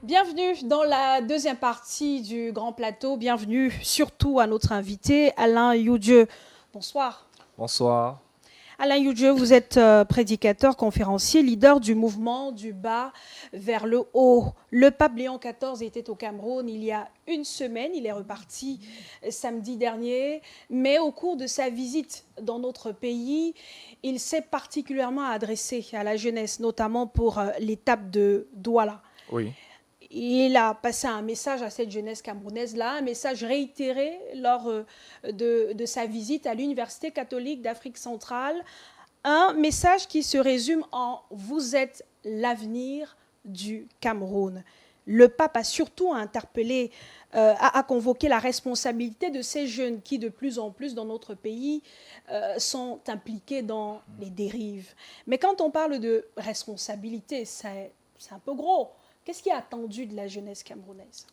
Bienvenue dans la deuxième partie du Grand Plateau. Bienvenue surtout à notre invité, Alain Youdieu. Bonsoir. Bonsoir. Alain Youdieu, vous êtes prédicateur, conférencier, leader du mouvement du bas vers le haut. Le pape Léon XIV était au Cameroun il y a une semaine. Il est reparti samedi dernier. Mais au cours de sa visite dans notre pays, il s'est particulièrement adressé à la jeunesse, notamment pour l'étape de Douala. Oui. Il a passé un message à cette jeunesse camerounaise-là, un message réitéré lors de sa visite à l'Université catholique d'Afrique centrale, un message qui se résume en « Vous êtes l'avenir du Cameroun ». Le pape a surtout interpellé, a convoqué la responsabilité de ces jeunes qui, de plus en plus dans notre pays, sont impliqués dans les dérives. Mais quand on parle de responsabilité, c'est un peu gros. Qu'est-ce qui est attendu de la jeunesse camerounaise?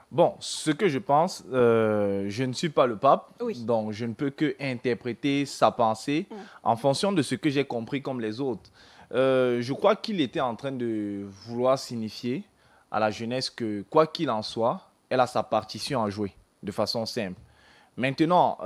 Bon, ce que je pense, je ne suis pas le pape, Oui. donc je ne peux que interpréter sa pensée en fonction de ce que j'ai compris comme les autres. Je crois qu'il était en train de vouloir signifier à la jeunesse que, quoi qu'il en soit, elle a sa partition à jouer, de façon simple. Maintenant,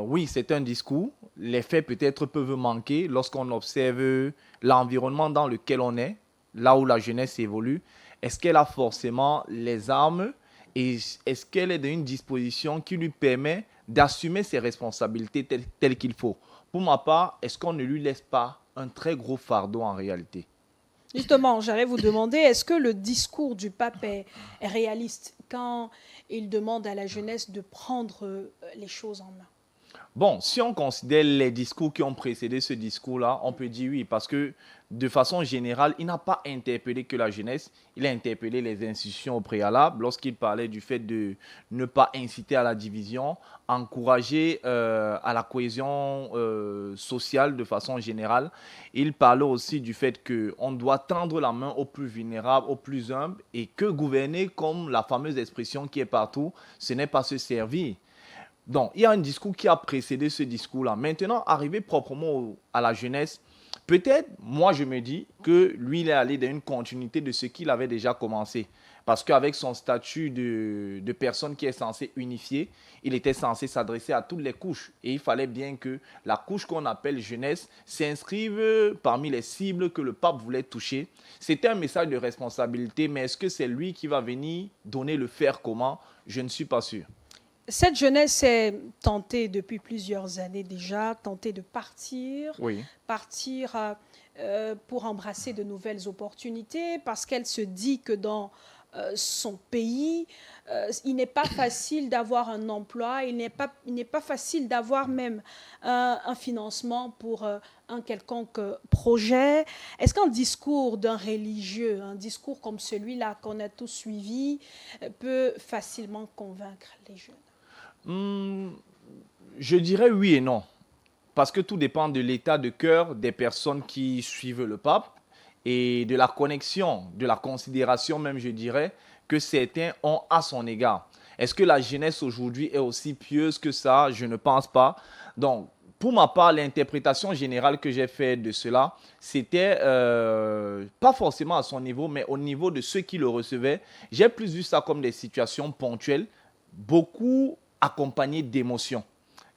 oui, c'est un discours. Les faits peut-être peuvent manquer lorsqu'on observe l'environnement dans lequel on est, là où la jeunesse évolue. Est-ce qu'elle a forcément les armes et est-ce qu'elle est dans une disposition qui lui permet d'assumer ses responsabilités telles qu'il faut? Pour ma part, est-ce qu'on ne lui laisse pas un très gros fardeau en réalité? Justement, j'allais vous demander, est-ce que le discours du pape est réaliste quand il demande à la jeunesse de prendre les choses en main? Bon, si on considère les discours qui ont précédé ce discours-là, on peut dire oui, parce que de façon générale, il n'a pas interpellé que la jeunesse, il a interpellé les institutions au préalable lorsqu'il parlait du fait de ne pas inciter à la division, encourager à la cohésion sociale de façon générale. Il parlait aussi du fait qu'on doit tendre la main aux plus vulnérables, aux plus humbles, et que gouverner, comme la fameuse expression qui est partout, ce n'est pas se servir. Donc, il y a un discours qui a précédé ce discours-là. Maintenant, arrivé proprement à la jeunesse, peut-être, moi, je me dis que lui, il est allé dans une continuité de ce qu'il avait déjà commencé. Parce qu'avec son statut de personne qui est censée unifier, il était censé s'adresser à toutes les couches. Et il fallait bien que la couche qu'on appelle jeunesse s'inscrive parmi les cibles que le pape voulait toucher. C'était un message de responsabilité, mais est-ce que c'est lui qui va venir donner le faire comment? Je ne suis pas sûr. Cette jeunesse est tentée depuis plusieurs années déjà, tentée de partir, Oui. partir pour embrasser de nouvelles opportunités, parce qu'elle se dit que dans son pays, il n'est pas facile d'avoir un emploi, il n'est pas facile d'avoir même un financement pour un quelconque projet. Est-ce qu'un discours d'un religieux, un discours comme celui-là qu'on a tous suivi, peut facilement convaincre les jeunes? Hmm, je dirais oui et non. Parce que tout dépend de l'état de cœur des personnes qui suivent le pape et de la connexion, de la considération même, je dirais, que certains ont à son égard. Est-ce que la jeunesse aujourd'hui est aussi pieuse que ça? Je ne pense pas. Donc, pour ma part, l'interprétation générale que j'ai faite de cela, c'était pas forcément à son niveau, mais au niveau de ceux qui le recevaient. J'ai plus vu ça comme des situations ponctuelles, beaucoup accompagnées d'émotions.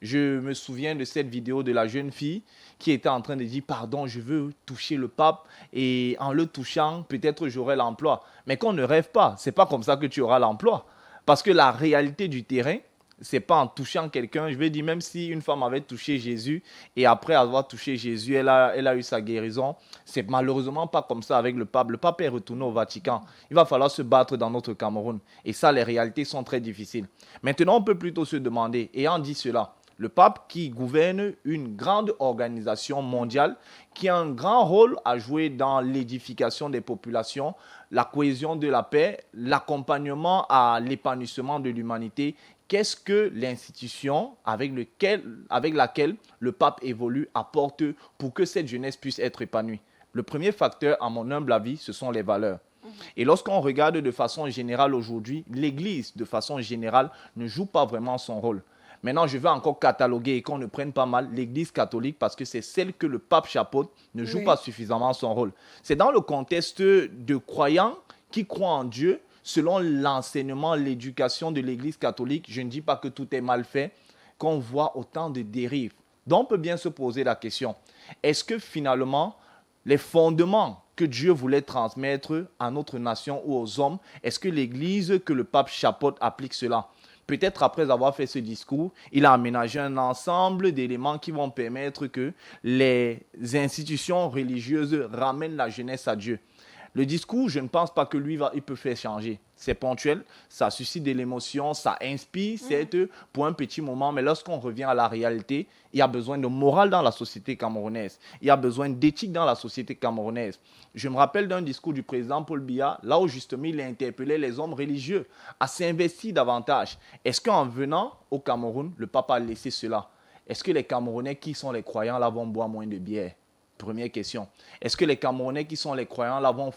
Je me souviens de cette vidéo de la jeune fille qui était en train de dire pardon, je veux toucher le pape et en le touchant, peut-être j'aurai l'emploi. Mais qu'on ne rêve pas, c'est pas comme ça que tu auras l'emploi. Parce que la réalité du terrain, c'est pas en touchant quelqu'un. Je vais dire, même si une femme avait touché Jésus et après avoir touché Jésus, elle a eu sa guérison, c'est malheureusement pas comme ça avec le pape. Le pape est retourné au Vatican. Il va falloir se battre dans notre Cameroun. Et ça, les réalités sont très difficiles. Maintenant, on peut plutôt se demander, ayant dit cela, le pape qui gouverne une grande organisation mondiale qui a un grand rôle à jouer dans l'édification des populations, la cohésion de la paix, l'accompagnement à l'épanouissement de l'humanité. Qu'est-ce que l'institution avec laquelle le pape évolue apporte pour que cette jeunesse puisse être épanouie? Le premier facteur, à mon humble avis, ce sont les valeurs. Et lorsqu'on regarde de façon générale aujourd'hui, l'Église, de façon générale, ne joue pas vraiment son rôle. Maintenant, je vais encore cataloguer et qu'on ne prenne pas mal l'Église catholique parce que c'est celle que le pape chapeaute, ne joue Oui. pas suffisamment son rôle. C'est dans le contexte de croyants qui croient en Dieu selon l'enseignement, l'éducation de l'Église catholique, je ne dis pas que tout est mal fait, qu'on voit autant de dérives. Donc on peut bien se poser la question, est-ce que finalement, les fondements que Dieu voulait transmettre à notre nation ou aux hommes, est-ce que l'Église que le pape chapeaute applique cela? Peut-être après avoir fait ce discours, il a aménagé un ensemble d'éléments qui vont permettre que les institutions religieuses ramènent la jeunesse à Dieu. Le discours, je ne pense pas que lui, il peut faire changer. C'est ponctuel, ça suscite de l'émotion, ça inspire, certes, pour un petit moment, mais lorsqu'on revient à la réalité, il y a besoin de morale dans la société camerounaise. Il y a besoin d'éthique dans la société camerounaise. Je me rappelle d'un discours du président Paul Biya, là où justement il a interpellé les hommes religieux à s'investir davantage. Est-ce qu'en venant au Cameroun, le pape a laissé cela? Est-ce que les Camerounais qui sont les croyants là vont boire moins de bière? Première question. Est-ce que les Camerounais qui sont les croyants là vont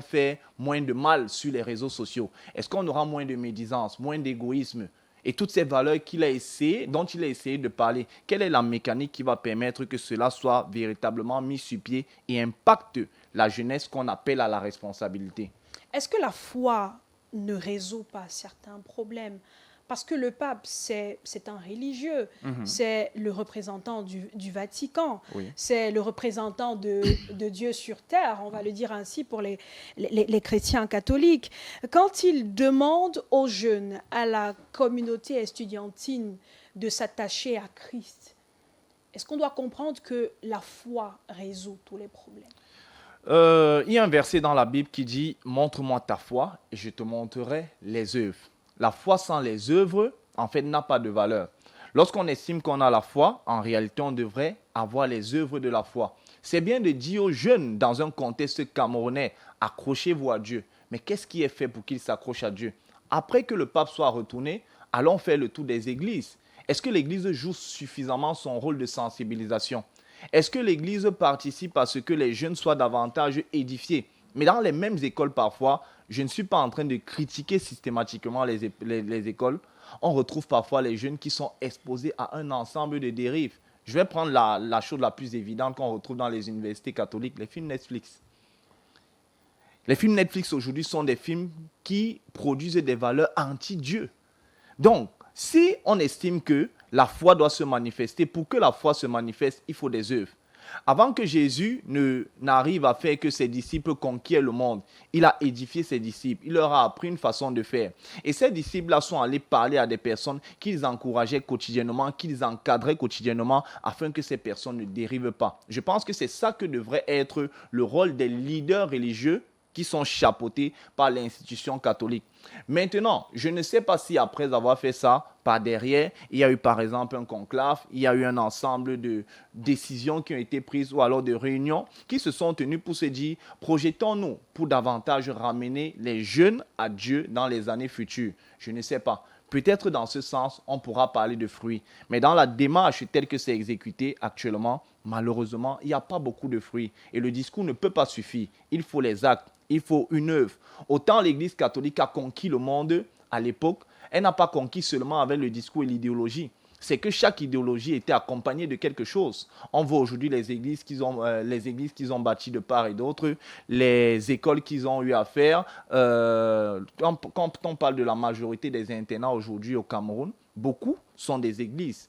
faire moins de mal sur les réseaux sociaux? Est-ce qu'on aura moins de médisance, moins d'égoïsme? Et toutes ces valeurs dont il a essayé de parler, quelle est la mécanique qui va permettre que cela soit véritablement mis sur pied et impacte la jeunesse qu'on appelle à la responsabilité? Est-ce que la foi ne résout pas certains problèmes? Parce que le pape, c'est un religieux, c'est le représentant du Vatican, Oui. c'est le représentant de Dieu sur terre, on va le dire ainsi pour les chrétiens catholiques. Quand il demande aux jeunes, à la communauté estudiantine de s'attacher à Christ, est-ce qu'on doit comprendre que la foi résout tous les problèmes? Il y a un verset dans la Bible qui dit « Montre-moi ta foi et je te montrerai les œuvres ». La foi sans les œuvres, en fait, n'a pas de valeur. Lorsqu'on estime qu'on a la foi, en réalité, on devrait avoir les œuvres de la foi. C'est bien de dire aux jeunes, dans un contexte camerounais, accrochez-vous à Dieu. Mais qu'est-ce qui est fait pour qu'ils s'accrochent à Dieu? Après que le pape soit retourné, allons faire le tour des églises. Est-ce que l'église joue suffisamment son rôle de sensibilisation? Est-ce que l'église participe à ce que les jeunes soient davantage édifiés? Mais dans les mêmes écoles parfois, je ne suis pas en train de critiquer systématiquement les écoles. On retrouve parfois les jeunes qui sont exposés à un ensemble de dérives. Je vais prendre la chose la plus évidente qu'on retrouve dans les universités catholiques, les films Netflix. Les films Netflix aujourd'hui sont des films qui produisent des valeurs anti-Dieu. Donc, si on estime que la foi doit se manifester, pour que la foi se manifeste, il faut des œuvres. Avant que Jésus n'arrive à faire que ses disciples conquièrent le monde, il a édifié ses disciples, il leur a appris une façon de faire. Et ces disciples-là sont allés parler à des personnes qu'ils encourageaient quotidiennement, qu'ils encadraient quotidiennement, afin que ces personnes ne dérivent pas. Je pense que c'est ça que devrait être le rôle des leaders religieux qui sont chapeautés par l'institution catholique. Maintenant, je ne sais pas si après avoir fait ça, par derrière, il y a eu par exemple un conclave, il y a eu un ensemble de décisions qui ont été prises ou alors de réunions qui se sont tenues pour se dire, projetons-nous pour davantage ramener les jeunes à Dieu dans les années futures. Je ne sais pas. Peut-être dans ce sens, on pourra parler de fruits. Mais dans la démarche telle que c'est exécuté actuellement, malheureusement, il n'y a pas beaucoup de fruits. Et le discours ne peut pas suffire. Il faut les actes, il faut une œuvre. Autant l'Église catholique a conquis le monde à l'époque, elle n'a pas conquis seulement avec le discours et l'idéologie. C'est que chaque idéologie était accompagnée de quelque chose. On voit aujourd'hui les églises qu'ils ont bâties de part et d'autre, les écoles qu'ils ont eu à faire. Quand on parle de la majorité des internats aujourd'hui au Cameroun, beaucoup sont des églises.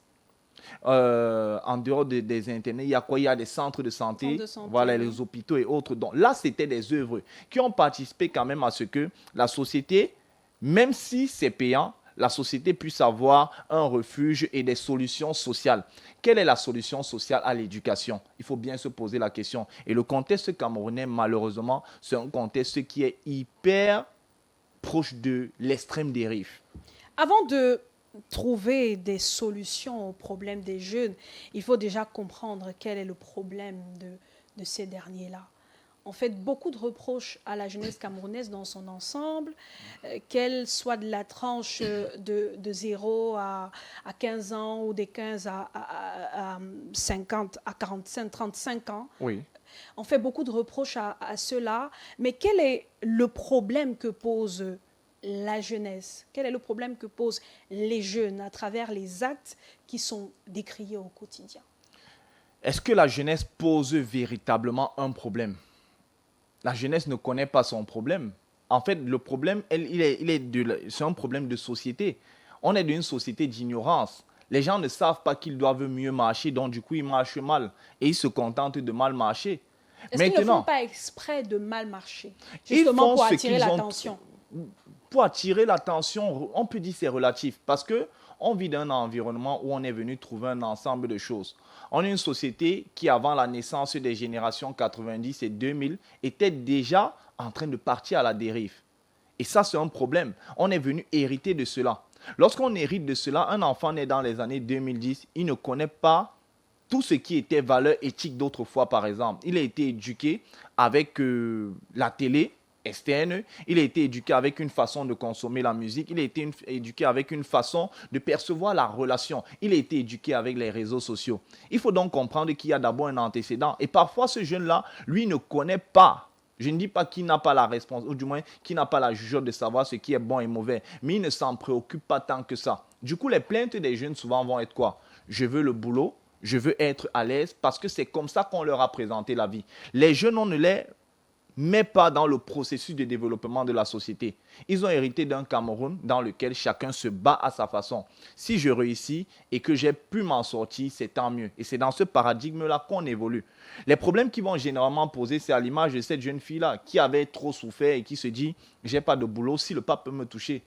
En dehors des internats, il y a quoi? Il y a des centres de santé, voilà, les hôpitaux et autres. Donc là, c'était des œuvres qui ont participé quand même à ce que la société, même si c'est payant, la société puisse avoir un refuge et des solutions sociales. Quelle est la solution sociale à l'éducation? Il faut bien se poser la question. Et le contexte camerounais, malheureusement, c'est un contexte qui est hyper proche de l'extrême dérive. Avant de trouver des solutions aux problèmes des jeunes, il faut déjà comprendre quel est le problème de ces derniers-là. On fait beaucoup de reproches à la jeunesse camerounaise dans son ensemble, qu'elle soit de la tranche de 0 à 15 ans ou des 15 à 50, à 45, 35 ans. Oui. On fait beaucoup de reproches à cela, mais quel est le problème que pose la jeunesse? Quel est le problème que posent les jeunes à travers les actes qui sont décriés au quotidien? Est-ce que la jeunesse pose véritablement un problème? La jeunesse ne connaît pas son problème. En fait, le problème, c'est un problème de société. On est d'une société d'ignorance. Les gens ne savent pas qu'ils doivent mieux marcher, donc du coup, ils marchent mal. Et ils se contentent de mal marcher. Est-ce qu'ils ne font Maintenant, pas exprès de mal marcher, ils justement font pour ce attirer qu'ils ont. l'attention? Pour attirer l'attention, on peut dire que c'est relatif parce que on vit dans un environnement où on est venu trouver un ensemble de choses. On est une société qui, avant la naissance des générations 90 et 2000, était déjà en train de partir à la dérive. Et ça, c'est un problème. On est venu hériter de cela. Lorsqu'on hérite de cela, un enfant né dans les années 2010, il ne connaît pas tout ce qui était valeur éthique d'autrefois, par exemple. Il a été éduqué avec la télé externe, il a été éduqué avec une façon de consommer la musique, il a été éduqué avec une façon de percevoir la relation, il a été éduqué avec les réseaux sociaux. Il faut donc comprendre qu'il y a d'abord un antécédent. Et parfois, ce jeune-là, lui, ne connaît pas. Je ne dis pas qu'il n'a pas la responsabilité, ou du moins qu'il n'a pas la jugeote de savoir ce qui est bon et mauvais, mais il ne s'en préoccupe pas tant que ça. Du coup, les plaintes des jeunes souvent vont être quoi? Je veux le boulot, je veux être à l'aise, parce que c'est comme ça qu'on leur a présenté la vie. Les jeunes, on ne les met pas dans le processus de développement de la société. Ils ont hérité d'un Cameroun dans lequel chacun se bat à sa façon. Si je réussis et que j'ai pu m'en sortir, c'est tant mieux. Et c'est dans ce paradigme-là qu'on évolue. Les problèmes qui vont généralement poser, c'est à l'image de cette jeune fille-là qui avait trop souffert et qui se dit « j'ai pas de boulot, si le pape peut me toucher ».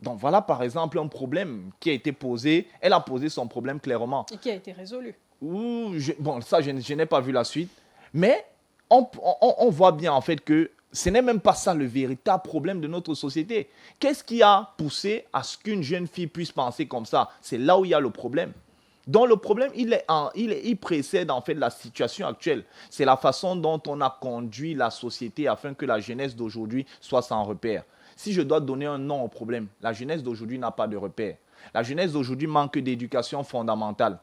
Donc voilà par exemple un problème qui a été posé. Elle a posé son problème clairement. Et qui a été résolu. Bon, ça, je n'ai pas vu la suite. Mais on voit bien en fait que ce n'est même pas ça le véritable problème de notre société. Qu'est-ce qui a poussé à ce qu'une jeune fille puisse penser comme ça? C'est là où il y a le problème. Donc le problème, il précède en fait la situation actuelle. C'est la façon dont on a conduit la société afin que la jeunesse d'aujourd'hui soit sans repère. Si je dois donner un nom au problème, la jeunesse d'aujourd'hui n'a pas de repère. La jeunesse d'aujourd'hui manque d'éducation fondamentale.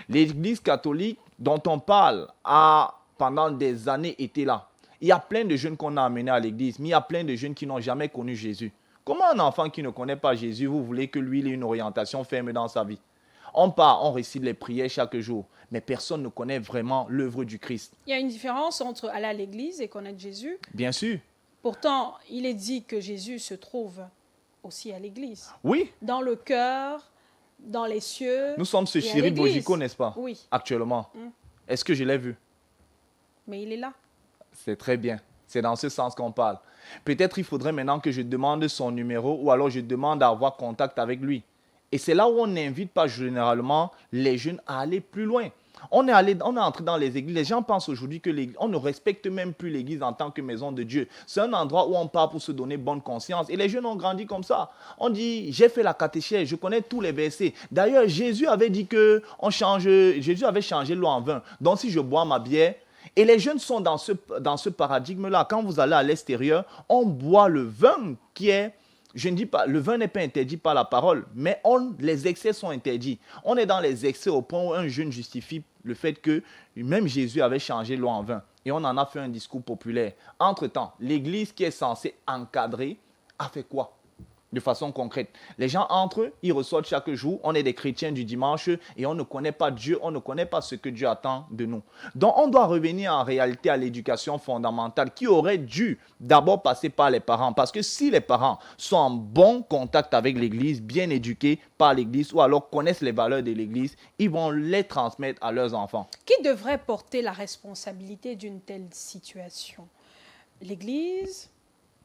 L'Église catholique dont on parle a pendant des années été là. Il y a plein de jeunes qu'on a amenés à l'église, mais il y a plein de jeunes qui n'ont jamais connu Jésus. Comment un enfant qui ne connaît pas Jésus, vous voulez que lui ait une orientation ferme dans sa vie? On part, on récite les prières chaque jour, mais personne ne connaît vraiment l'œuvre du Christ. Il y a une différence entre aller à l'église et connaître Jésus. Bien sûr. Pourtant, il est dit que Jésus se trouve aussi à l'église. Oui. Dans le cœur, dans les cieux. Nous sommes ce Chéri Bojico, n'est-ce pas? Oui. Actuellement. Est-ce que je l'ai vu? Mais il est là. C'est très bien. C'est dans ce sens qu'on parle. Peut-être il faudrait maintenant que je demande son numéro ou alors je demande à avoir contact avec lui. Et c'est là où on n'invite pas généralement les jeunes à aller plus loin. On est entré dans les églises. Les gens pensent aujourd'hui qu'on ne respecte même plus l'église en tant que maison de Dieu. C'est un endroit où on part pour se donner bonne conscience. Et les jeunes ont grandi comme ça. On dit, j'ai fait la catéchèse, je connais tous les versets. D'ailleurs, Jésus avait dit Jésus avait changé l'eau en vin. Donc si je bois ma bière, et les jeunes sont dans ce paradigme-là. Quand vous allez à l'extérieur, on boit le vin qui est... Je ne dis pas, le vin n'est pas interdit par la parole, mais les excès sont interdits. On est dans les excès au point où un jeune justifie le fait que même Jésus avait changé l'eau en vin. Et on en a fait un discours populaire. Entre-temps, l'Église qui est censée encadrer a fait quoi? De façon concrète. Les gens entrent, ils ressortent chaque jour. On est des chrétiens du dimanche et on ne connaît pas Dieu, on ne connaît pas ce que Dieu attend de nous. Donc on doit revenir en réalité à l'éducation fondamentale qui aurait dû d'abord passer par les parents. Parce que si les parents sont en bon contact avec l'Église, bien éduqués par l'Église ou alors connaissent les valeurs de l'Église, ils vont les transmettre à leurs enfants. Qui devrait porter la responsabilité d'une telle situation? L'Église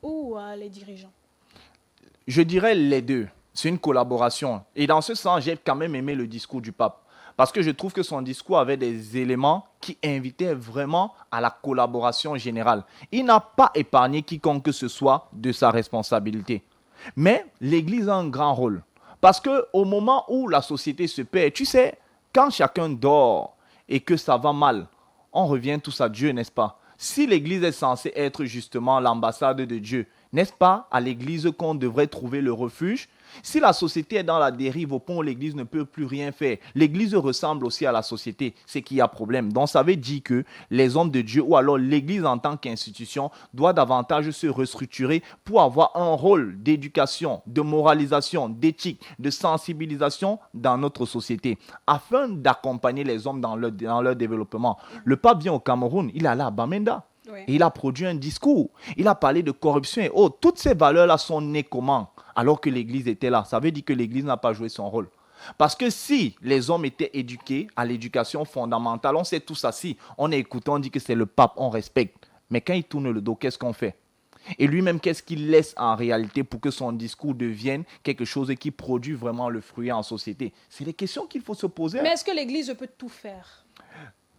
ou les dirigeants? Je dirais les deux. C'est une collaboration. Et dans ce sens, j'ai quand même aimé le discours du pape. Parce que je trouve que son discours avait des éléments qui invitaient vraiment à la collaboration générale. Il n'a pas épargné quiconque que ce soit de sa responsabilité. Mais l'Église a un grand rôle. Parce qu'au moment où la société se perd, tu sais, quand chacun dort et que ça va mal, on revient tous à Dieu, n'est-ce pas? Si l'Église est censée être justement l'ambassade de Dieu, n'est-ce pas à l'Église qu'on devrait trouver le refuge? Si la société est dans la dérive au point où l'Église ne peut plus rien faire, l'Église ressemble aussi à la société, c'est qu'il y a problème. Donc ça veut dire que les hommes de Dieu ou alors l'Église en tant qu'institution doit davantage se restructurer pour avoir un rôle d'éducation, de moralisation, d'éthique, de sensibilisation dans notre société, afin d'accompagner les hommes dans leur développement. Le pape vient au Cameroun, il est allé à Bamenda. Oui. Et il a produit un discours. Il a parlé de corruption et autres. Toutes ces valeurs-là sont nées comment? Alors que l'Église était là. Ça veut dire que l'Église n'a pas joué son rôle. Parce que si les hommes étaient éduqués à l'éducation fondamentale, on sait tous assis, on est écouté, on dit que c'est le pape, on respecte. Mais quand il tourne le dos, qu'est-ce qu'on fait? Et lui-même, qu'est-ce qu'il laisse en réalité pour que son discours devienne quelque chose qui produit vraiment le fruit en société? C'est des questions qu'il faut se poser. Mais est-ce que l'Église peut tout faire?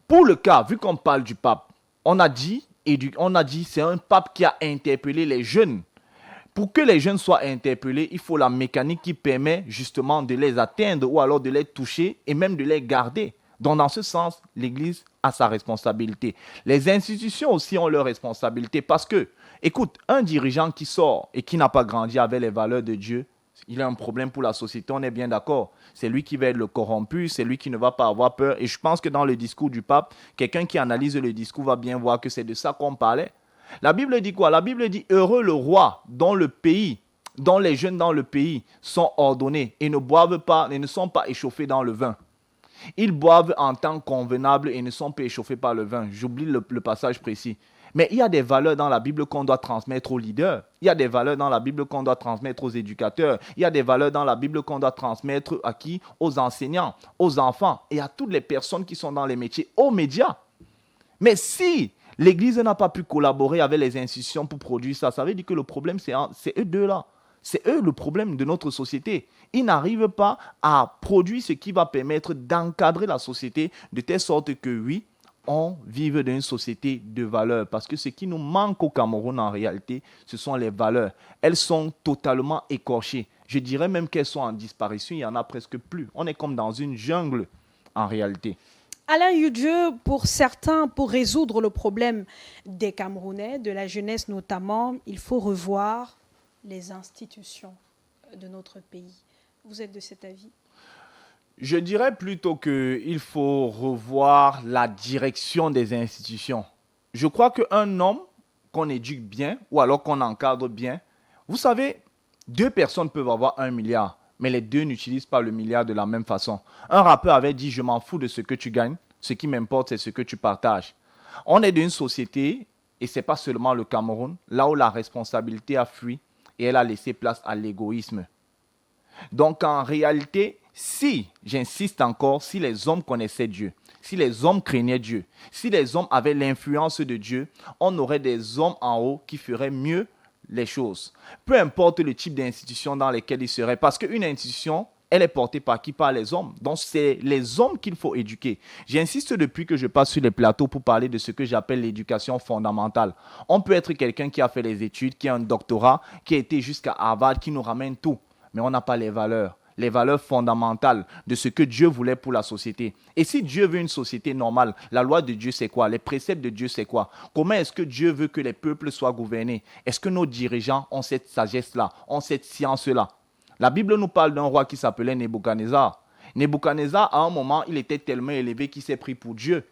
Pour le cas, vu qu'on parle du pape, on a dit c'est un pape qui a interpellé les jeunes. Pour que les jeunes soient interpellés, il faut la mécanique qui permet justement de les atteindre ou alors de les toucher et même de les garder. Donc, dans ce sens, l'Église a sa responsabilité. Les institutions aussi ont leur responsabilité parce que, écoute, un dirigeant qui sort et qui n'a pas grandi avec les valeurs de Dieu, il a un problème pour la société, on est bien d'accord. C'est lui qui va être le corrompu, c'est lui qui ne va pas avoir peur. Et je pense que dans le discours du pape, quelqu'un qui analyse le discours va bien voir que c'est de ça qu'on parlait. La Bible dit quoi? La Bible dit « Heureux le roi dont les jeunes dans le pays sont ordonnés et ne boivent pas et ne sont pas échauffés dans le vin. » Ils boivent en temps convenable et ne sont pas échauffés par le vin. J'oublie le passage précis. Mais il y a des valeurs dans la Bible qu'on doit transmettre aux leaders. Il y a des valeurs dans la Bible qu'on doit transmettre aux éducateurs. Il y a des valeurs dans la Bible qu'on doit transmettre à qui? Aux enseignants, aux enfants et à toutes les personnes qui sont dans les métiers, aux médias. Mais si l'Église n'a pas pu collaborer avec les institutions pour produire ça, ça veut dire que le problème, c'est eux deux-là. C'est eux le problème de notre société. Ils n'arrivent pas à produire ce qui va permettre d'encadrer la société de telle sorte que, oui, on vive dans une société de valeurs. Parce que ce qui nous manque au Cameroun, en réalité, ce sont les valeurs. Elles sont totalement écorchées. Je dirais même qu'elles sont en disparition. Il n'y en a presque plus. On est comme dans une jungle, en réalité. Alain Yudieu, pour certains, pour résoudre le problème des Camerounais, de la jeunesse notamment, il faut revoir les institutions de notre pays. Vous êtes de cet avis? Je dirais plutôt qu'il faut revoir la direction des institutions. Je crois qu'un homme qu'on éduque bien ou alors qu'on encadre bien, vous savez, deux personnes peuvent avoir 1 milliard, mais les deux n'utilisent pas le milliard de la même façon. Un rappeur avait dit « Je m'en fous de ce que tu gagnes, ce qui m'importe, c'est ce que tu partages. » On est dans une société, et ce n'est pas seulement le Cameroun, là où la responsabilité a fui et elle a laissé place à l'égoïsme. Donc en réalité, si, j'insiste encore, si les hommes connaissaient Dieu, si les hommes craignaient Dieu, si les hommes avaient l'influence de Dieu, on aurait des hommes en haut qui feraient mieux les choses. Peu importe le type d'institution dans lesquelles ils seraient, parce qu'une institution, elle est portée par qui? Par les hommes. Donc, c'est les hommes qu'il faut éduquer. J'insiste depuis que je passe sur les plateaux pour parler de ce que j'appelle l'éducation fondamentale. On peut être quelqu'un qui a fait les études, qui a un doctorat, qui a été jusqu'à Harvard, qui nous ramène tout. Mais on n'a pas les valeurs fondamentales de ce que Dieu voulait pour la société. Et si Dieu veut une société normale, la loi de Dieu c'est quoi? Les préceptes de Dieu c'est quoi? Comment est-ce que Dieu veut que les peuples soient gouvernés? Est-ce que nos dirigeants ont cette sagesse-là, ont cette science-là? La Bible nous parle d'un roi qui s'appelait Nebuchadnezzar. Nebuchadnezzar, à un moment, il était tellement élevé qu'il s'est pris pour Dieu.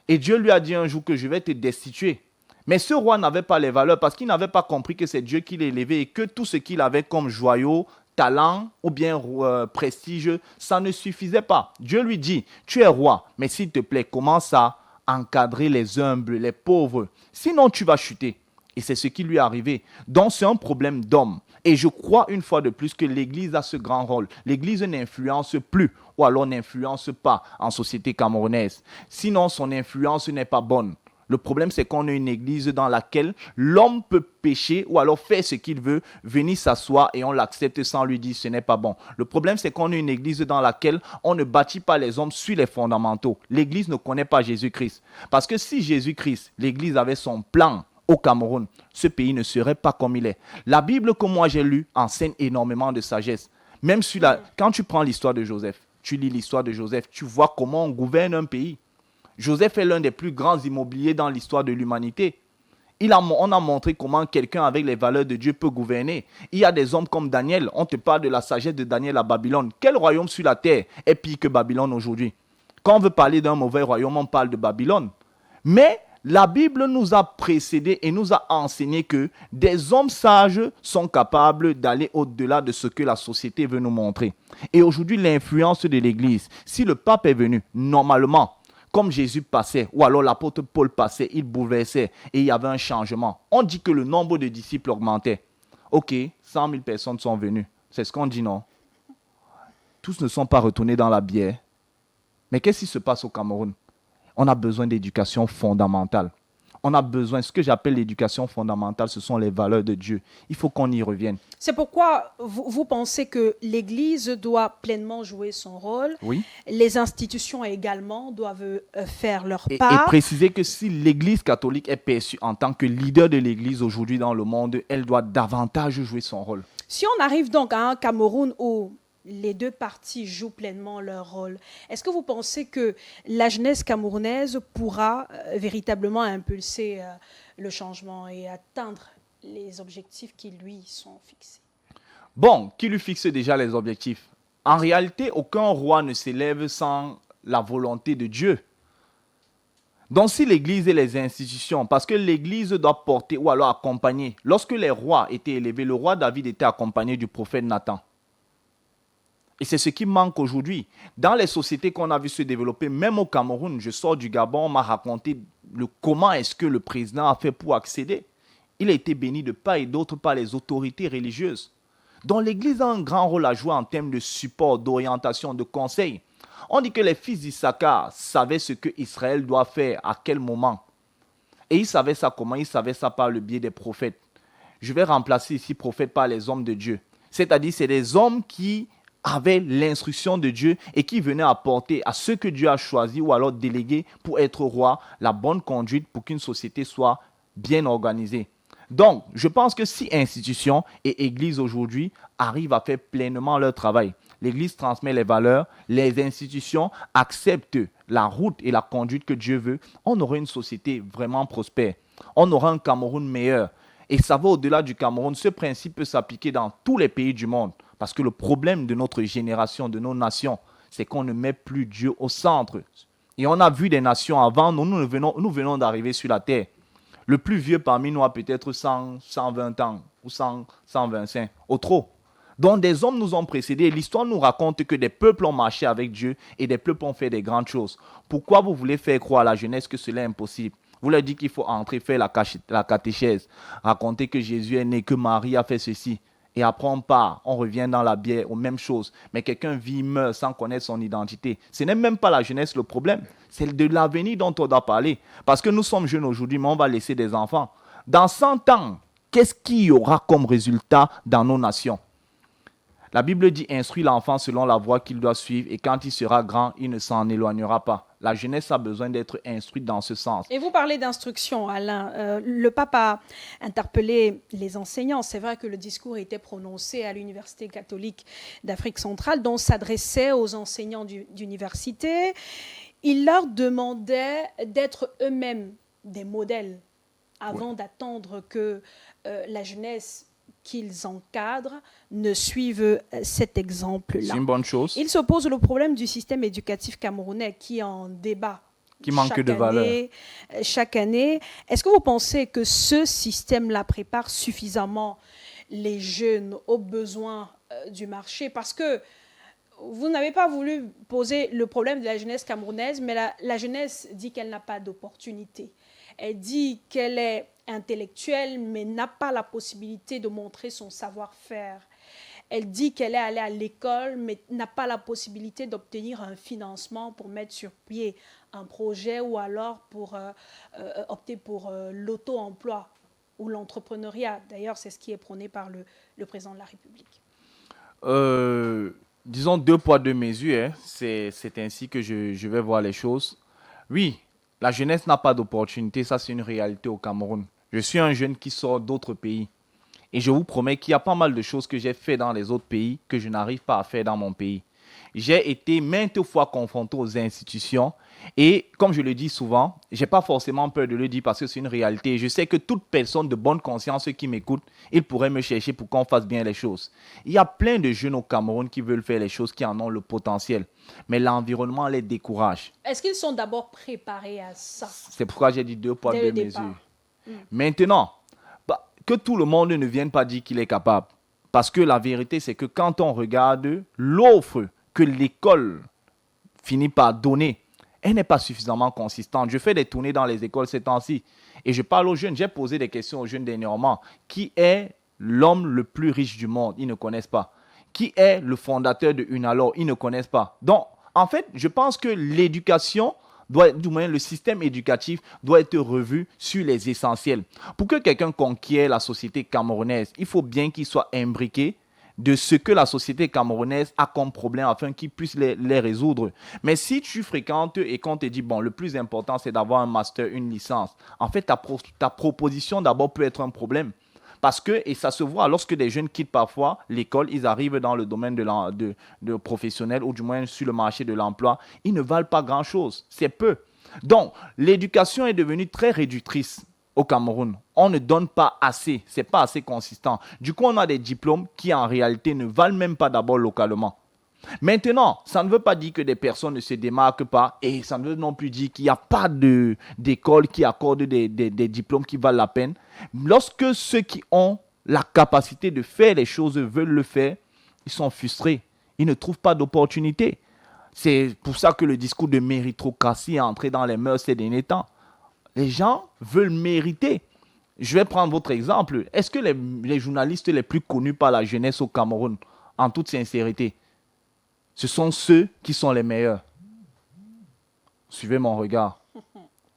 Et Dieu lui a dit un jour que je vais te destituer. Mais ce roi n'avait pas les valeurs parce qu'il n'avait pas compris que c'est Dieu qui l'a élevé et que tout ce qu'il avait comme joyaux, talent ou bien prestige, ça ne suffisait pas. Dieu lui dit, tu es roi, mais s'il te plaît, commence à encadrer les humbles, les pauvres. Sinon, tu vas chuter. Et c'est ce qui lui est arrivé. Donc, c'est un problème d'homme. Et je crois une fois de plus que l'Église a ce grand rôle. L'Église n'influence plus ou alors n'influence pas en société camerounaise. Sinon, son influence n'est pas bonne. Le problème, c'est qu'on a une église dans laquelle l'homme peut pécher ou alors faire ce qu'il veut, venir s'asseoir et on l'accepte sans lui dire ce n'est pas bon. Le problème, c'est qu'on a une église dans laquelle on ne bâtit pas les hommes sur les fondamentaux. L'église ne connaît pas Jésus-Christ. Parce que si Jésus-Christ, l'église avait son plan au Cameroun, ce pays ne serait pas comme il est. La Bible que moi j'ai lue enseigne énormément de sagesse. Même quand tu prends l'histoire de Joseph, tu lis l'histoire de Joseph, tu vois comment on gouverne un pays. Joseph est l'un des plus grands immobiliers dans l'histoire de l'humanité. On a montré comment quelqu'un avec les valeurs de Dieu peut gouverner. Il y a des hommes comme Daniel. On te parle de la sagesse de Daniel à Babylone. Quel royaume sur la terre est pire que Babylone aujourd'hui? Quand on veut parler d'un mauvais royaume, on parle de Babylone. Mais la Bible nous a précédés et nous a enseigné que des hommes sages sont capables d'aller au-delà de ce que la société veut nous montrer. Et aujourd'hui, l'influence de l'Église, si le pape est venu, normalement, comme Jésus passait, ou alors l'apôtre Paul passait, il bouleversait et il y avait un changement. On dit que le nombre de disciples augmentait. Ok, 100 000 personnes sont venues. C'est ce qu'on dit, non? Tous ne sont pas retournés dans la bière. Mais qu'est-ce qui se passe au Cameroun? On a besoin d'éducation fondamentale. On a besoin, ce que j'appelle l'éducation fondamentale, ce sont les valeurs de Dieu. Il faut qu'on y revienne. C'est pourquoi vous pensez que l'Église doit pleinement jouer son rôle. Oui. Les institutions également doivent faire leur Et part. préciser que si l'Église catholique est perçue en tant que leader de l'Église aujourd'hui dans le monde, elle doit davantage jouer son rôle. Si on arrive donc à un Cameroun où les deux parties jouent pleinement leur rôle, est-ce que vous pensez que la jeunesse camerounaise pourra véritablement impulser le changement et atteindre les objectifs qui lui sont fixés? Bon, qui lui fixe déjà les objectifs? En réalité, aucun roi ne s'élève sans la volonté de Dieu. Donc si l'Église et les institutions, parce que l'Église doit porter ou alors accompagner, lorsque les rois étaient élevés, le roi David était accompagné du prophète Nathan. Et c'est ce qui manque aujourd'hui. Dans les sociétés qu'on a vu se développer, même au Cameroun, je sors du Gabon, on m'a raconté comment est-ce que le président a fait pour accéder. Il a été béni de part et d'autre par les autorités religieuses. Donc l'Église a un grand rôle à jouer en termes de support, d'orientation, de conseil. On dit que les fils d'Issachar savaient ce que Israël doit faire, à quel moment. Et ils savaient ça comment? Ils savaient ça par le biais des prophètes. Je vais remplacer ici prophètes par les hommes de Dieu. C'est-à-dire, c'est des hommes qui avaient l'instruction de Dieu et qui venaient apporter à ceux que Dieu a choisis ou alors délégués pour être roi la bonne conduite pour qu'une société soit bien organisée. Donc, je pense que si institutions et églises aujourd'hui arrivent à faire pleinement leur travail, l'Église transmet les valeurs, les institutions acceptent la route et la conduite que Dieu veut, on aura une société vraiment prospère. On aura un Cameroun meilleur. Et ça va au-delà du Cameroun. Ce principe peut s'appliquer dans tous les pays du monde. Parce que le problème de notre génération, de nos nations, c'est qu'on ne met plus Dieu au centre. Et on a vu des nations avant, nous venons d'arriver sur la terre. Le plus vieux parmi nous a peut-être 100, 120 ans ou 100, 125, au trop. Donc des hommes nous ont précédés et l'histoire nous raconte que des peuples ont marché avec Dieu et des peuples ont fait des grandes choses. Pourquoi vous voulez faire croire à la jeunesse que cela est impossible? Vous leur dites qu'il faut entrer, faire la catéchèse, raconter que Jésus est né, que Marie a fait ceci. Et après on part, on revient dans la bière, aux mêmes choses. Mais quelqu'un vit, meurt sans connaître son identité. Ce n'est même pas la jeunesse le problème. C'est de l'avenir dont on doit parler. Parce que nous sommes jeunes aujourd'hui, mais on va laisser des enfants. Dans 100 ans, qu'est-ce qu'il y aura comme résultat dans nos nations? La Bible dit, instruis l'enfant selon la voie qu'il doit suivre et quand il sera grand, il ne s'en éloignera pas. La jeunesse a besoin d'être instruite dans ce sens. Et vous parlez d'instruction, Alain. Le pape a interpellé les enseignants. C'est vrai que le discours était prononcé à l'Université catholique d'Afrique centrale, dont s'adressait aux enseignants d'université. Il leur demandait d'être eux-mêmes des modèles avant d'attendre que la jeunesse qu'ils encadrent ne suivent cet exemple-là. C'est une bonne chose. Il se pose le problème du système éducatif camerounais qui est en débat. Qui manque de valeur. Chaque année. Est-ce que vous pensez que ce système-là prépare suffisamment les jeunes aux besoins du marché? Parce que vous n'avez pas voulu poser le problème de la jeunesse camerounaise, mais la jeunesse dit qu'elle n'a pas d'opportunité. Elle dit qu'elle est intellectuelle, mais n'a pas la possibilité de montrer son savoir-faire. Elle dit qu'elle est allée à l'école, mais n'a pas la possibilité d'obtenir un financement pour mettre sur pied un projet ou alors pour opter pour l'auto-emploi ou l'entrepreneuriat. D'ailleurs, c'est ce qui est prôné par le président de la République. Disons 2 poids 2 mesures. Hein. C'est ainsi que je vais voir les choses. Oui, la jeunesse n'a pas d'opportunité, ça c'est une réalité au Cameroun. Je suis un jeune qui sort d'autres pays. Et je vous promets qu'il y a pas mal de choses que j'ai fait dans les autres pays que je n'arrive pas à faire dans mon pays. J'ai été maintes fois confronté aux institutions et comme je le dis souvent, je n'ai pas forcément peur de le dire parce que c'est une réalité. Je sais que toute personne de bonne conscience qui m'écoute, il pourrait me chercher pour qu'on fasse bien les choses. Il y a plein de jeunes au Cameroun qui veulent faire les choses, qui en ont le potentiel. Mais l'environnement les décourage. Est-ce qu'ils sont d'abord préparés à ça? C'est pourquoi j'ai dit 2 poids 2 mesures. Mm. Maintenant, que tout le monde ne vienne pas dire qu'il est capable. Parce que la vérité, c'est que quand on regarde l'offre que l'école finit par donner, elle n'est pas suffisamment consistante. Je fais des tournées dans les écoles ces temps-ci et je parle aux jeunes. J'ai posé des questions aux jeunes dernièrement. Qui est l'homme le plus riche du monde? Ils ne connaissent pas. Qui est le fondateur de Unalor? Ils ne connaissent pas. Donc, en fait, je pense que l'éducation du moins le système éducatif doit être revu sur les essentiels. Pour que quelqu'un conquiert la société camerounaise, il faut bien qu'il soit imbriqué de ce que la société camerounaise a comme problème afin qu'il puisse les résoudre. Mais si tu fréquentes et qu'on te dit, bon, le plus important, c'est d'avoir un master, une licence, en fait, ta proposition d'abord peut être un problème. Parce que, et ça se voit, lorsque des jeunes quittent parfois l'école, ils arrivent dans le domaine de professionnel ou du moins sur le marché de l'emploi, ils ne valent pas grand-chose. C'est peu. Donc, l'éducation est devenue très réductrice au Cameroun. On ne donne pas assez. Ce n'est pas assez consistant. Du coup, on a des diplômes qui, en réalité, ne valent même pas d'abord localement. Maintenant, ça ne veut pas dire que des personnes ne se démarquent pas et ça ne veut non plus dire qu'il n'y a pas d'école qui accorde des diplômes qui valent la peine. Lorsque ceux qui ont la capacité de faire les choses veulent le faire, ils sont frustrés. Ils ne trouvent pas d'opportunité. C'est pour ça que le discours de méritocratie est entré dans les mœurs ces derniers temps. Les gens veulent mériter. Je vais prendre votre exemple. Est-ce que les journalistes les plus connus par la jeunesse au Cameroun, en toute sincérité, ce sont ceux qui sont les meilleurs? Suivez mon regard.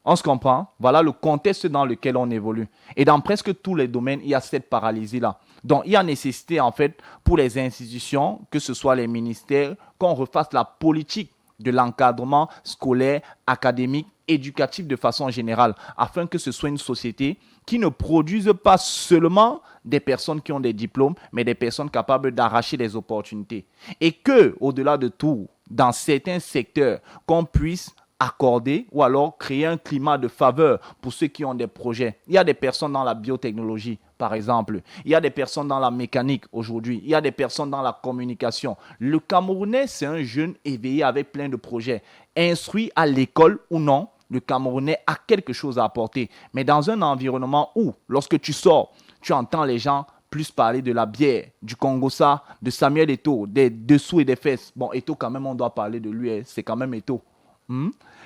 On se comprend? Voilà le contexte dans lequel on évolue. Et dans presque tous les domaines, il y a cette paralysie-là. Donc, il y a nécessité, en fait, pour les institutions, que ce soit les ministères, qu'on refasse la politique de l'encadrement scolaire, académique, éducatif de façon générale, afin que ce soit une société qui ne produise pas seulement des personnes qui ont des diplômes, mais des personnes capables d'arracher des opportunités. Et que, au-delà de tout, dans certains secteurs, qu'on puisse accorder ou alors créer un climat de faveur pour ceux qui ont des projets. Il y a des personnes dans la biotechnologie, par exemple. Il y a des personnes dans la mécanique aujourd'hui. Il y a des personnes dans la communication. Le Camerounais, c'est un jeune éveillé avec plein de projets. Instruit à l'école ou non, le Camerounais a quelque chose à apporter. Mais dans un environnement où, lorsque tu sors, tu entends les gens plus parler de la bière, du Congossa, de Samuel Eto'o, des dessous et des fesses. Bon, Eto'o, quand même, on doit parler de lui. C'est quand même Eto'o.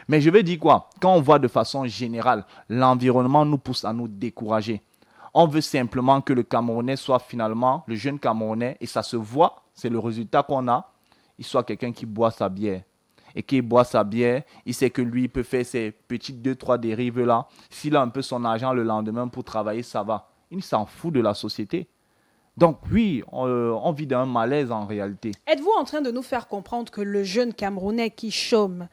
Mais je vais dire quoi? Quand on voit de façon générale, l'environnement nous pousse à nous décourager. On veut simplement que le Camerounais soit finalement, le jeune Camerounais, et ça se voit, c'est le résultat qu'on a, il soit quelqu'un qui boit sa bière. Et qui boit sa bière, il sait que lui, il peut faire ses petites 2-3 dérives là. S'il a un peu son argent le lendemain pour travailler, ça va. Il s'en fout de la société. Donc oui, on vit dans un malaise en réalité. Êtes-vous en train de nous faire comprendre que le jeune Camerounais qui chôme,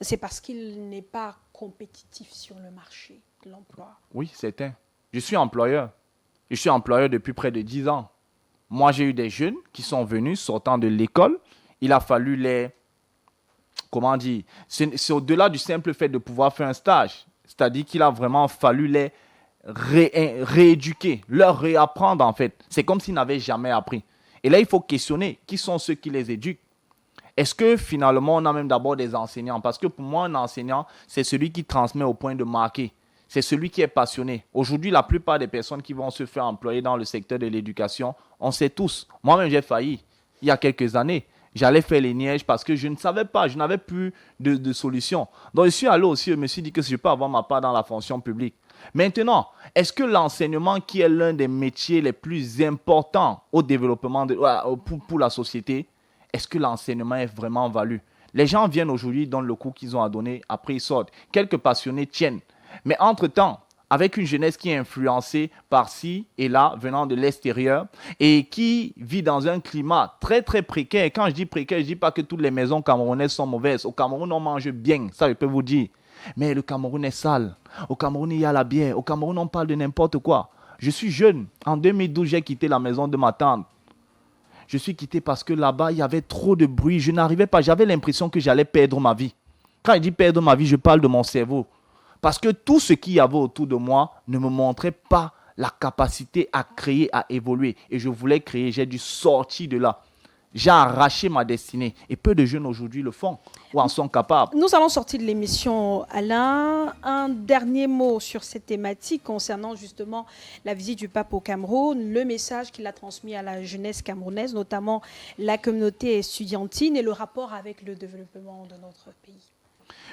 c'est parce qu'il n'est pas compétitif sur le marché de l'emploi? Oui, c'est un. Je suis employeur. Je suis employeur depuis près de 10 ans. Moi, j'ai eu des jeunes qui sont venus sortant de l'école. Il a fallu les... Comment dire? C'est au-delà du simple fait de pouvoir faire un stage. C'est-à-dire qu'il a vraiment fallu les rééduquer, leur réapprendre en fait. C'est comme s'ils n'avaient jamais appris. Et là, il faut questionner qui sont ceux qui les éduquent. Est-ce que finalement, on a même d'abord des enseignants? Parce que pour moi, un enseignant, c'est celui qui transmet au point de marquer. C'est celui qui est passionné. Aujourd'hui, la plupart des personnes qui vont se faire employer dans le secteur de l'éducation, on sait tous. Moi-même, j'ai failli il y a quelques années. J'allais faire les nièges parce que je ne savais pas, je n'avais plus de solution. Donc, je suis allé aussi, je me suis dit que je peux avoir ma part dans la fonction publique. Maintenant, est-ce que l'enseignement, qui est l'un des métiers les plus importants au développement pour la société, est-ce que l'enseignement est vraiment valu? Les gens viennent aujourd'hui, donnent le cours qu'ils ont à donner, après ils sortent. Quelques passionnés tiennent. Mais entre-temps, avec une jeunesse qui est influencée par-ci et là, venant de l'extérieur, et qui vit dans un climat très, très précaire. Et quand je dis précaire, je ne dis pas que toutes les maisons camerounaises sont mauvaises. Au Cameroun, on mange bien, ça je peux vous dire. Mais le Cameroun est sale. Au Cameroun, il y a la bière. Au Cameroun, on parle de n'importe quoi. Je suis jeune. En 2012, j'ai quitté la maison de ma tante. Je suis quitté parce que là-bas, il y avait trop de bruit. Je n'arrivais pas. J'avais l'impression que j'allais perdre ma vie. Quand je dis perdre ma vie, je parle de mon cerveau. Parce que tout ce qu'il y avait autour de moi ne me montrait pas la capacité à créer, à évoluer. Et je voulais créer. J'ai dû sortir de là. J'ai arraché ma destinée. Et peu de jeunes aujourd'hui le font ou en sont capables. Nous allons sortir de l'émission, Alain. Un dernier mot sur cette thématique concernant justement la visite du pape au Cameroun, le message qu'il a transmis à la jeunesse camerounaise, notamment la communauté estudiantine et le rapport avec le développement de notre pays.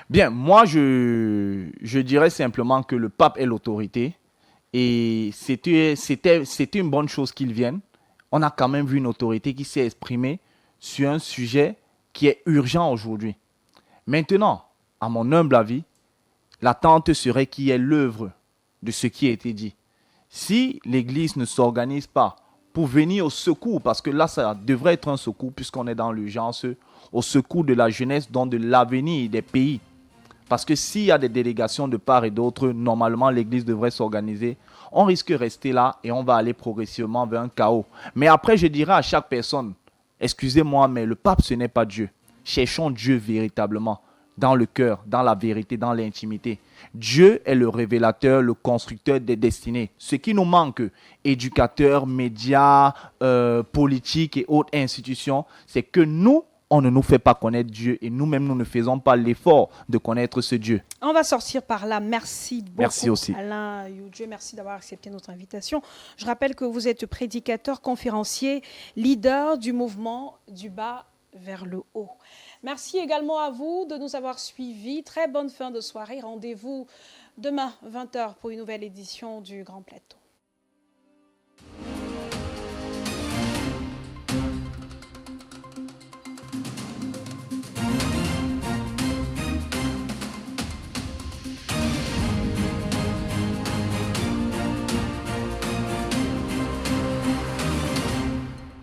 Bien, moi, je dirais simplement que le pape est l'autorité et c'était une bonne chose qu'il vienne. On a quand même vu une autorité qui s'est exprimée sur un sujet qui est urgent aujourd'hui. Maintenant, à mon humble avis, l'attente serait qu'il y ait l'œuvre de ce qui a été dit. Si l'Église ne s'organise pas pour venir au secours, parce que là, ça devrait être un secours puisqu'on est dans l'urgence, au secours de la jeunesse, donc de l'avenir des pays. Parce que s'il y a des délégations de part et d'autre, normalement, l'Église devrait s'organiser. On risque de rester là et on va aller progressivement vers un chaos. Mais après, je dirais à chaque personne, excusez-moi, mais le pape, ce n'est pas Dieu. Cherchons Dieu véritablement, dans le cœur, dans la vérité, dans l'intimité. Dieu est le révélateur, le constructeur des destinées. Ce qui nous manque, éducateurs, médias, politiques et autres institutions, c'est que nous, on ne nous fait pas connaître Dieu et nous-mêmes, nous ne faisons pas l'effort de connaître ce Dieu. On va sortir par là. Merci Merci beaucoup, aussi. Alain Youdjé. Merci d'avoir accepté notre invitation. Je rappelle que vous êtes prédicateur, conférencier, leader du mouvement du bas vers le haut. Merci également à vous de nous avoir suivis. Très bonne fin de soirée. Rendez-vous demain, 20h, pour une nouvelle édition du Grand Plateau.